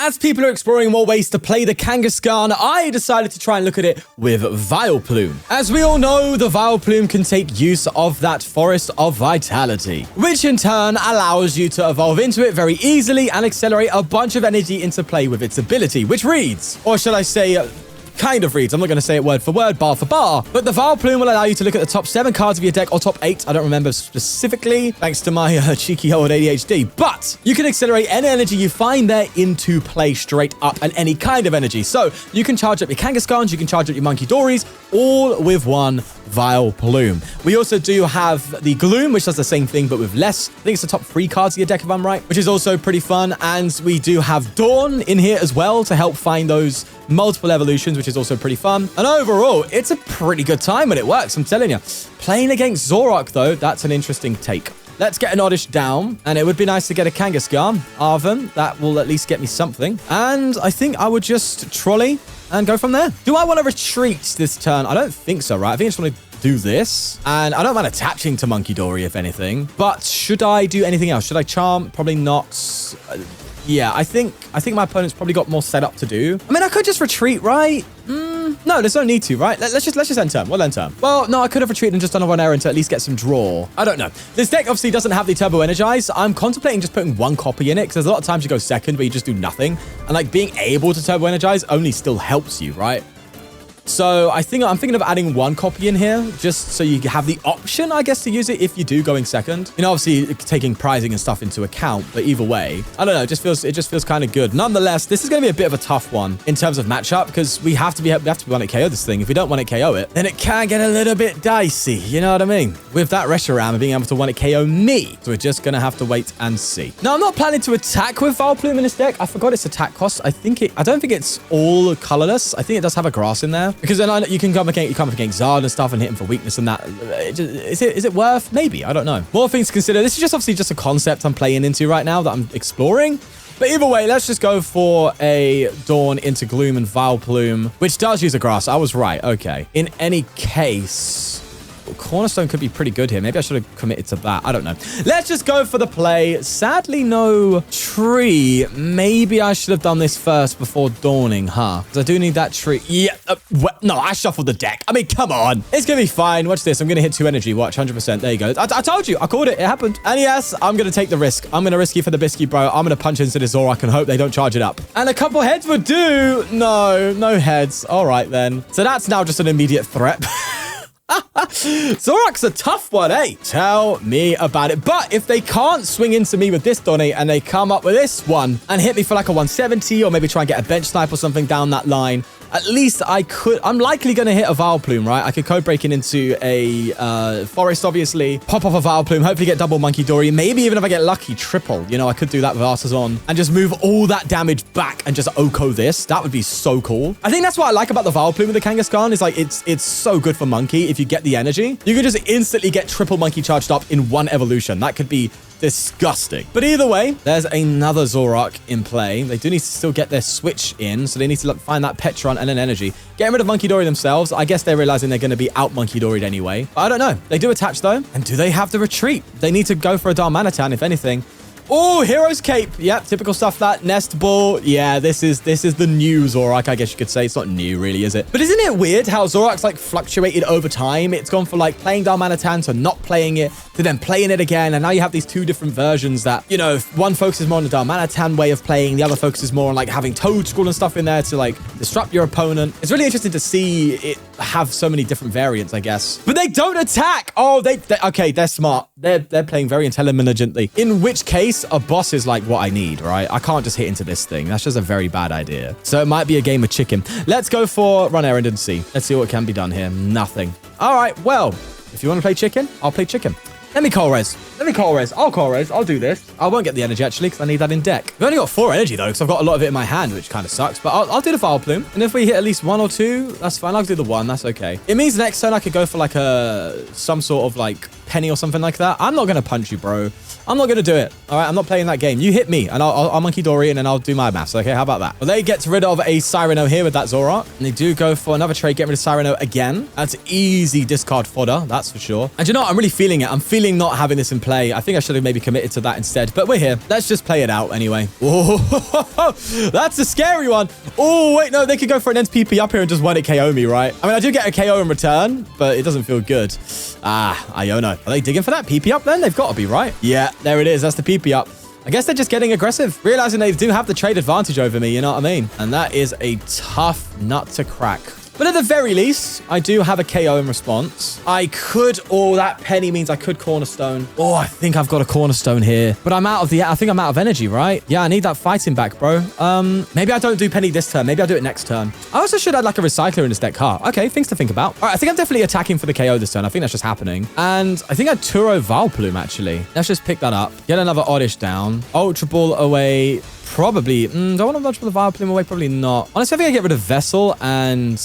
As people are exploring more ways to play the Kangaskhan, I decided to try and look at it with Vileplume. As we all know, the Vileplume can take use of that Forest of Vitality, which in turn allows you to evolve into it very easily and accelerate a bunch of energy into play with its ability, which reads, or should I say, kind of reads. I'm not going to say it word for word, bar for bar, but the Vileplume will allow you to look at the top 7 cards of your deck, or top 8. I don't remember specifically, thanks to my cheeky old ADHD. But you can accelerate any energy you find there into play straight up, and any kind of energy. So you can charge up your Kangaskhan's, you can charge up your Monkey Dories, all with one Vileplume. We also do have the Gloom, which does the same thing, but with less. I think it's the top 3 cards of your deck, if I'm right, which is also pretty fun. And we do have Dawn in here as well to help find those multiple evolutions, which is also pretty fun. And overall, it's a pretty good time when it works, I'm telling you. Playing against Zoroark, though, that's an interesting take. Let's get an Oddish down, and it would be nice to get a Kangaskhan. Arven, that will at least get me something. And I think I would just trolley and go from there. Do I want to retreat this turn? I don't think so, right? I think I just want to do this. And I don't mind attaching to Monkey Dory, if anything. But should I do anything else? Should I charm? Probably not. Yeah, I think my opponent's probably got more setup to do. I mean, I could just retreat, right? No, there's no need to, right? Let's just end turn. We'll end turn. Well, no, I could have retreated and just done a 1 error to at least get some draw. I don't know. This deck obviously doesn't have the Turbo Energize. I'm contemplating just putting 1 copy in it, because there's a lot of times you go second where you just do nothing. And like being able to Turbo Energize only still helps you, right? So I'm thinking of adding 1 copy in here, just so you have the option, I guess, to use it if you do going second. You know, obviously taking prizing and stuff into account, but either way, I don't know, it just feels kind of good. Nonetheless, this is going to be a bit of a tough one in terms of matchup, because we have to one it KO this thing. If we don't want it KO it, then it can get a little bit dicey. You know what I mean? With that Reshiram and being able to one it KO me, so we're just going to have to wait and see. Now, I'm not planning to attack with Vileplume in this deck. I forgot its attack cost. I don't think it's all colorless. I think it does have a grass in there. Because then you can come up against Zard and stuff and hit him for weakness and that. Is it worth? Maybe. I don't know. More things to consider. This is just obviously just a concept I'm playing into right now that I'm exploring. But either way, let's just go for a Dawn into Gloom and Vileplume, which does use a grass. I was right. Okay. In any case, Cornerstone could be pretty good here. Maybe I should have committed to that. I don't know. Let's just go for the play. Sadly, no tree. Maybe I should have done this first before dawning, huh? Because I do need that tree. Yeah. No, I shuffled the deck. I mean, come on. It's going to be fine. Watch this. I'm going to hit 2 energy. Watch, 100%. There you go. I told you. I called it. It happened. And yes, I'm going to take the risk. I'm going to risk you for the biscuit, bro. I'm going to punch into this Zoroark and hope they don't charge it up. And a couple heads would do. No heads. All right, then. So that's now just an immediate threat. Zoroark's a tough one, eh? Tell me about it. But if they can't swing into me with this Donny and they come up with this one and hit me for like a 170 or maybe try and get a bench snipe or something down that line, at least I could. I'm likely going to hit a Vileplume, right? I could code break it into a forest, obviously. Pop off a Vileplume, hopefully get double Monkey Dory. Maybe even if I get lucky, triple. You know, I could do that with Artisan and just move all that damage back and just Oko this. That would be so cool. I think that's what I like about the Vileplume with the Kangaskhan is like it's so good for Monkey if you get the energy. You can just instantly get triple Monkey charged up in 1 evolution. That could be disgusting. But either way, there's another Zoroark in play. They do need to still get their switch in, so they need to find that Petron and an energy. Getting rid of Monkey Dory themselves, I guess they're realizing they're going to be out Monkey Doried anyway. But I don't know. They do attach though. And do they have the retreat? They need to go for a Darmanitan, if anything. Oh, Hero's Cape. Yep, typical stuff that. Nest Ball. Yeah, this is the new Zoroark, I guess you could say. It's not new, really, is it? But isn't it weird how Zoroark's like fluctuated over time? It's gone from like playing Darmanitan to not playing it to then playing it again. And now you have these 2 different versions that, you know, one focuses more on the Darmanitan way of playing. The other focuses more on like having Toad School and stuff in there to like disrupt your opponent. It's really interesting to see it have so many different variants, I guess. But they don't attack. Oh, okay, they're smart. They're playing very intelligently. In which case, a boss is like what I need, right? I can't just hit into this thing. That's just a very bad idea. So it might be a game of chicken. Let's go for run errand and see. Let's see what can be done here. Nothing. All right, well, if you want to play chicken, I'll play chicken. Let me call res. I'll call res. I'll do this. I won't get the energy, actually, because I need that in deck. I've only got 4 energy, though, because I've got a lot of it in my hand, which kind of sucks. But I'll do the Vileplume. And if we hit at least 1 or 2, that's fine. I'll do the 1. That's okay. It means next turn I could go for, like, some sort of, like, penny or something like that. I'm not going to punch you, bro. I'm not going to do it. All right, I'm not playing that game. You hit me, and I'll Monkey Dory, and then I'll do my maths. Okay, how about that? Well, they get rid of a Cyrano here with that Zoroark, and they do go for another trade, get rid of Cyrano again. That's easy discard fodder, that's for sure. And you know what? I'm really feeling it. I'm feeling not having this in play. I think I should have maybe committed to that instead, but we're here. Let's just play it out anyway. Oh, that's a scary one. Oh, wait, no, they could go for an end PP up here and just 1-hit KO me, right? I mean, I do get a KO in return, but it doesn't feel good. Iono. Are they digging for that PP up then? They've got to be, right? Yeah, there it is. That's the PP up. I guess they're just getting aggressive, realizing they do have the trade advantage over me, you know what I mean? And that is a tough nut to crack. But at the very least, I do have a KO in response. I could, oh, that penny means I could Cornerstone. Oh, I think I've got a Cornerstone here. But I think I'm out of energy, right? Yeah, I need that fighting back, bro. Maybe I don't do penny this turn. Maybe I'll do it next turn. I also should add like a recycler in this deck. Okay, things to think about. All right, I think I'm definitely attacking for the KO this turn. I think that's just happening. And I think I Turo Vileplume, actually. Let's just pick that up. Get another Oddish down. Ultra Ball away. Probably. Do I want to dodge for the Vileplume away? Probably not. Honestly, I think I get rid of Vessel and...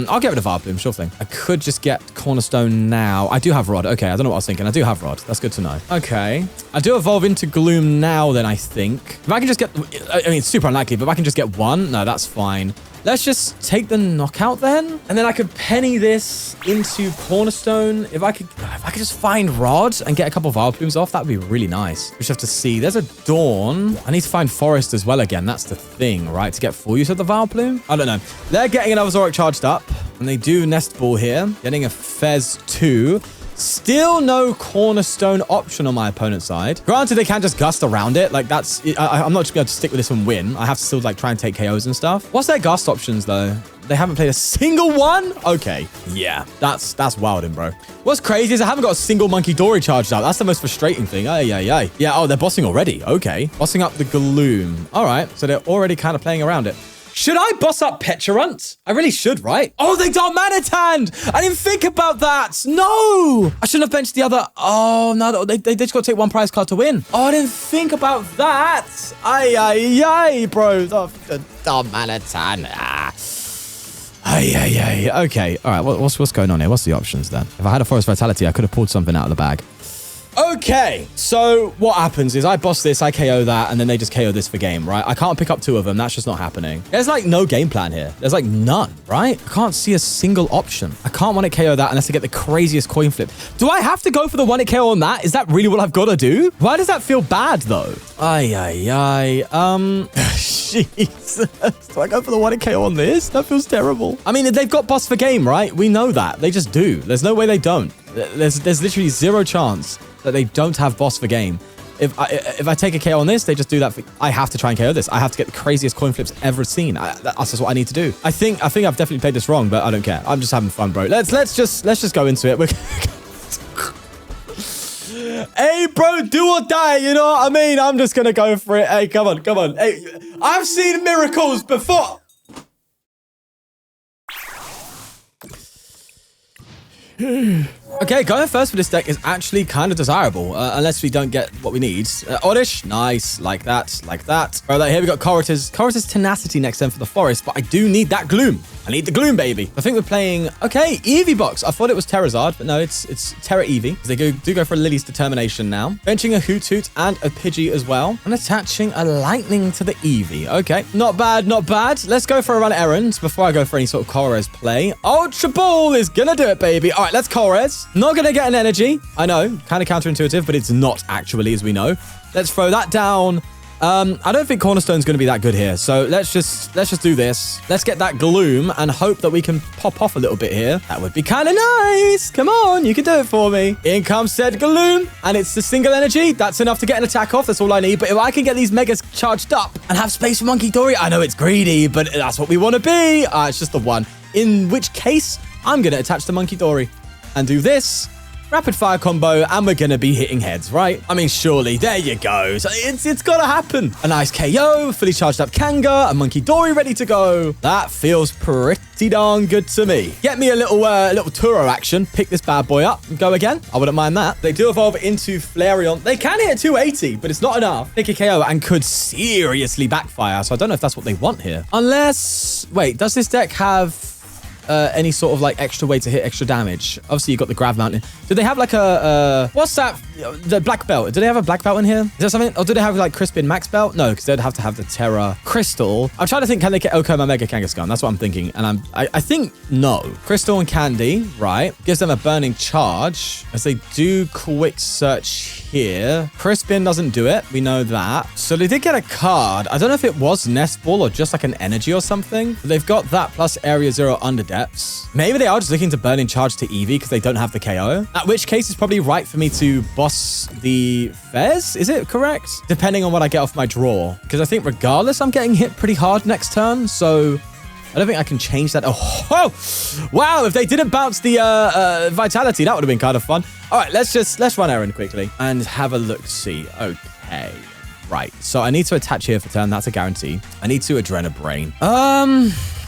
I'll get rid of Vileplume, sure thing. I could just get Cornerstone now. I do have Rod. Okay, I don't know what I was thinking. I do have Rod. That's good to know. Okay. I do evolve into Gloom now then, I think. If I can just get... I mean, it's super unlikely, but if I can just get one, no, that's fine. Let's just take the knockout then. And then I could penny this into Cornerstone. If I could just find Rod and get a couple of Vileplumes off, that would be really nice. We just have to see. There's a Dawn. I need to find Forest as well again. That's the thing, right? To get full use of the Vileplume. I don't know. They're getting another Zoroark charged up. And they do Nest Ball here. Getting a Fez 2. Still no Cornerstone option on my opponent's side. Granted, they can't just gust around it. Like, that's... I'm not just going to stick with this and win. I have to still, like, try and take KOs and stuff. What's their gust options, though? They haven't played a single one? Okay. Yeah, that's wilding, bro. What's crazy is I haven't got a single Monkey Dory charged up. That's the most frustrating thing. Yeah, oh, they're bossing already. Okay. Bossing up the Gloom. All right. So they're already kind of playing around it. Should I boss up Pecharunt? I really should, right? Oh, they don't Manatand! I didn't think about that! No! I shouldn't have benched the other... Oh, no, they just got to take one prize card to win. Oh, I didn't think about that! Bro. Oh, Manatand. Okay, all right, what's going on here? What's the options then? If I had a Forest Vitality, I could have pulled something out of the bag. Okay, so what happens is I boss this, I KO that, and then they just KO this for game, right? I can't pick up two of them. That's just not happening. There's like no game plan here. There's like none, right? I can't see a single option. I can't want to KO that unless I get the craziest coin flip. Do I have to go for the 1-hit KO on that? Is that really what I've got to do? Why does that feel bad, though? Jesus. Do I go for the 1-hit KO on this? That feels terrible. I mean, they've got boss for game, right? We know that. They just do. There's no way they don't. There's literally zero chance that they don't have boss for game. If I take a KO on this, they just do that. I have to try and KO this. I have to get the craziest coin flips ever seen. That's just what I need to do. I think I've definitely played this wrong, but I don't care. I'm just having fun, bro. Let's just go into it. Hey, bro, do or die. You know what I mean? I'm just gonna go for it. Hey, come on. Hey, I've seen miracles before. Okay, going first for this deck is actually kind of desirable, unless we don't get what we need. Oddish, nice, like that. All right, here we got Corus's Tenacity next turn for the Forest, but I do need that Gloom. I need the Gloom, baby. I think we're playing, okay, Eevee box. I thought it was Terrazard, but no, it's Terra Eevee. They do go for Lily's Determination now. Benching a Hoot Hoot and a Pidgey as well. And attaching a Lightning to the Eevee. Okay, not bad. Let's go for a run of errands before I go for any sort of Kores play. Ultra Ball is gonna do it, baby. All right, let's Kores. Not gonna get an energy. I know, kind of counterintuitive, but it's not actually, as we know. Let's throw that down. I don't think Cornerstone's going to be that good here. So let's just do this. Let's get that Gloom and hope that we can pop off a little bit here. That would be kind of nice. Come on, you can do it for me. In comes said Gloom, and it's the single energy. That's enough to get an attack off. That's all I need. But if I can get these Megas charged up and have space for Monkey Dory, I know it's greedy, but that's what we want to be. It's just the one. In which case, I'm going to attach the Monkey Dory and do this. Rapid fire combo, and we're going to be hitting heads, right? I mean, surely. There you go. So it's got to happen. A nice KO, fully charged up Kanga, a Monkey Dory ready to go. That feels pretty darn good to me. Get me a little Turo action. Pick this bad boy up and go again. I wouldn't mind that. They do evolve into Flareon. They can hit 280, but it's not enough. Pick a KO and could seriously backfire. So I don't know if that's what they want here. Unless... Wait, does this deck have... any sort of like extra way to hit extra damage? Obviously, you got the Grav Mountain. Do they have like a what's that? The black belt. Do they have a black belt in here? Is that something? Or do they have like Crispin max belt? No, because they'd have to have the Terra Crystal. I'm trying to think, can they get Okoma Mega Kangaskhan? That's what I'm thinking. And I think no. Crystal and Candy, right? Gives them a burning charge as they do quick search here. Crispin doesn't do it. We know that. So they did get a card. I don't know if it was Nest Ball or just like an energy or something. But they've got that plus Area 0 under depths. Maybe they are just looking to burning charge to Eevee because they don't have the KO. At which case it's probably right for me to boss the Fez. Is it correct? Depending on what I get off my draw. Because I think regardless, I'm getting hit pretty hard next turn. So I don't think I can change that. Oh, wow. If they didn't bounce the Vitality, that would have been kind of fun. All right, let's run Aaron quickly and have a look. See. Okay. Right. So I need to attach here for turn. That's a guarantee. I need to Adrenabrain.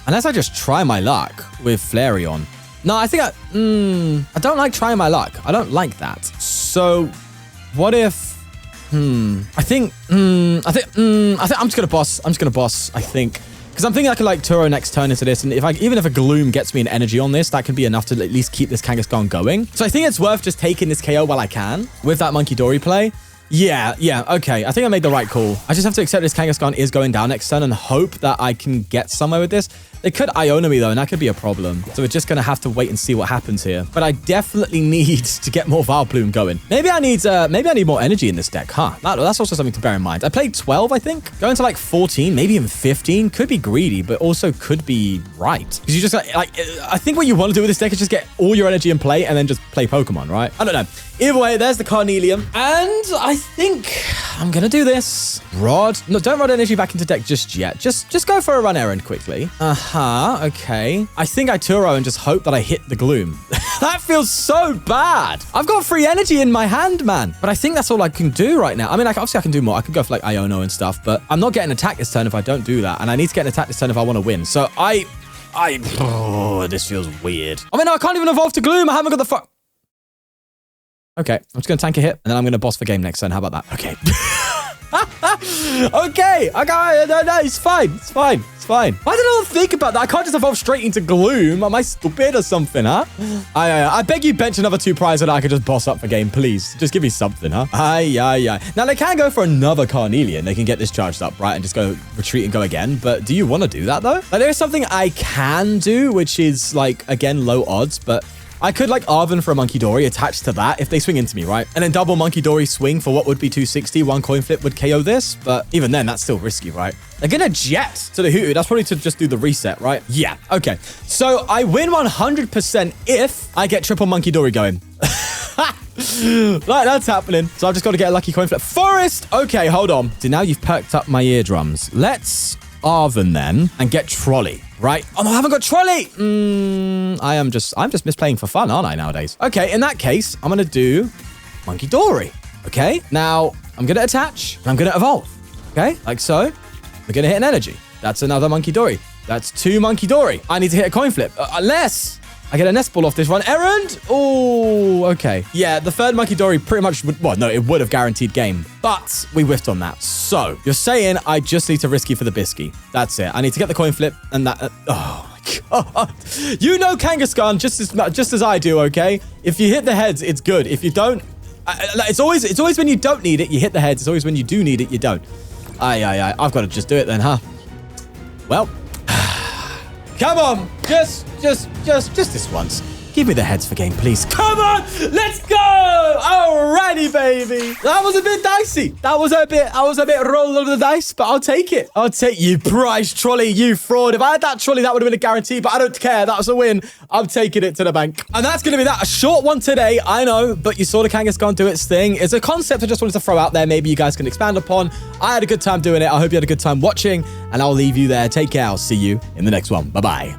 Unless I just try my luck with Flareon. No, I think I don't like trying my luck. I don't like that. So what if, I think I'm just going to boss. I think. Because I'm thinking I could like Turo next turn into this. And even if a Gloom gets me an energy on this, that can be enough to at least keep this Kangaskhan going. So I think it's worth just taking this KO while I can with that Monkey Dory play. Yeah, okay. I think I made the right call. I just have to accept this Kangaskhan is going down next turn and hope that I can get somewhere with this. They could Iona me though, and that could be a problem. So we're just going to have to wait and see what happens here. But I definitely need to get more Vileplume going. Maybe I need more energy in this deck, huh? That's also something to bear in mind. I played 12, I think. Going to like 14, maybe even 15. Could be greedy, but also could be right. Because you just like, I think what you want to do with this deck is just get all your energy in play and then just play Pokemon, right? I don't know. Either way, there's the Carnelian. And I think I'm going to do this. Rod. No, don't rod energy back into deck just yet. Just go for a run errand quickly. Okay. I think I Turo and just hope that I hit the Gloom. That feels so bad. I've got free energy in my hand, man. But I think that's all I can do right now. I mean, like, obviously I can do more. I can go for like Iono and stuff, but I'm not getting attacked this turn if I don't do that. And I need to get an attack this turn if I want to win. So this feels weird. I mean, no, I can't even evolve to Gloom. I haven't got the fuck. Okay, I'm just going to tank a hit, and then I'm going to boss the game next turn. How about that? Okay. Okay. No, it's fine. It's fine. Why did I not think about that? I can't just evolve straight into Gloom. Am I stupid or something, huh? I beg you bench another 2 prizes that I could just boss up for game, please. Just give me something, huh? Now, they can go for another Carnelian. They can get this charged up, right? And just go retreat and go again. But do you want to do that, though? Like, there is something I can do, which is, like, again, low odds, but I could like Arven for a Monkey Dory attached to that if they swing into me, right? And then double Monkey Dory swing for what would be 260. One coin flip would KO this, but even then, that's still risky, right? They're gonna jet to the Hootu. That's probably to just do the reset, right? Yeah, okay. So I win 100% if I get triple Monkey Dory going. Like, that's happening. So I've just got to get a lucky coin flip. Forest! Okay, hold on. So now you've perked up my eardrums. Let's Arven then and get Trolley. Right? Oh, no, I haven't got Trolley. I'm just misplaying for fun, aren't I, nowadays? Okay, in that case, I'm going to do Monkey Dory. Okay? Now, I'm going to attach, and I'm going to evolve. Okay? Like so. We're going to hit an energy. That's another Monkey Dory. That's 2 Monkey Dory. I need to hit a coin flip. Unless I get a Nest Ball off this run. Errand? Oh, okay. Yeah, the third Monkey Dory pretty much would... Well, no, it would have guaranteed game. But we whiffed on that. So, you're saying I just need to risky for the bisky. That's it. I need to get the coin flip and that... oh, my God. You know Kangaskhan just as I do, okay? If you hit the heads, it's good. If you don't... It's always when you don't need it, you hit the heads. It's always when you do need it, you don't. I've got to just do it then, huh? Well... Come on, just this once. Give me the heads for game, please. Come on, let's go. Alrighty, baby. That was a bit dicey. I was a bit roll of the dice, but I'll take it. I'll take you, prize trolley, you fraud. If I had that trolley, that would have been a guarantee, but I don't care. That was a win. I'm taking it to the bank. And that's going to be that. A short one today, I know, but you saw the Kangaskhan do its thing. It's a concept I just wanted to throw out there. Maybe you guys can expand upon. I had a good time doing it. I hope you had a good time watching, and I'll leave you there. Take care. I'll see you in the next one. Bye-bye.